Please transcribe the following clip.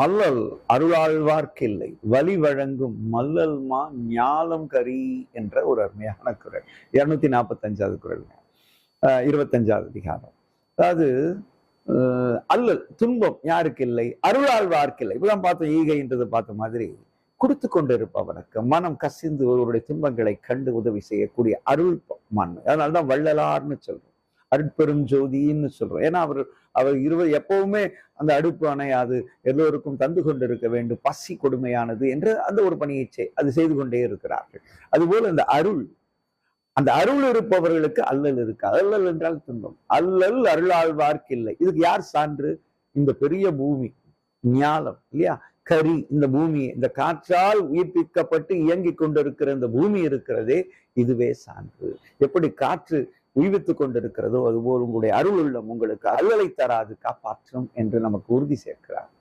அல்லல் அருளாழ்வார்க்கில்லை வழி வழங்கும் மல்லல்மா ஞாலம் கரி என்ற ஒரு அருமையான குறள். 245வது குறள், 25வது அதிகாரம். அதாவது அல்லல் துன்பம் யாருக்கு இல்லை? அருளாழ்வார்க்கில்லை. இப்பதான் பார்த்தோம், ஈகைன்றது பார்த்த மாதிரி கொடுத்து கொண்டு இருப்பவனுக்கு மனம் கசிந்து ஒருவருடைய துன்பங்களை கண்டு உதவி செய்யக்கூடிய அருள் மாண்மை. அதனால்தான் வள்ளலார்னு சொல்றோம், அருட்பெரும் ஜோதின்னு சொல்றோம். ஏன்னா அவர் எப்பவுமே அந்த அடுப்பு அணையாது, எல்லோருக்கும் தந்து கொண்டிருக்க வேண்டும், பசி கொடுமையானது என்று அந்த ஒரு பணியை அது செய்து கொண்டே இருக்கிறார்கள். அதுபோல அந்த அருள் இருப்பவர்களுக்கு அல்லல் இருக்காது. அல்லல் என்றால் துன்பம். அல்லல் அருளாழ்வார்க்கு இல்லை. இதுக்கு யார் சான்று? இந்த பெரிய பூமி ஞாலம் இல்லையா, கரி, இந்த பூமி, இந்த காற்றால் உயிர்ப்பிக்கப்பட்டு இயங்கிக் கொண்டிருக்கிற இந்த பூமி இருக்கிறதே, இதுவே சான்று. எப்படி காற்று உய்வித்துக் கொண்டிருக்கிறதோ அதுபோல் உங்களுடைய அருள் உள்ளம் உங்களுக்கு அல்லலை தராது, காப்பாற்றும் என்று நமக்கு உறுதி சேர்க்கிறார்.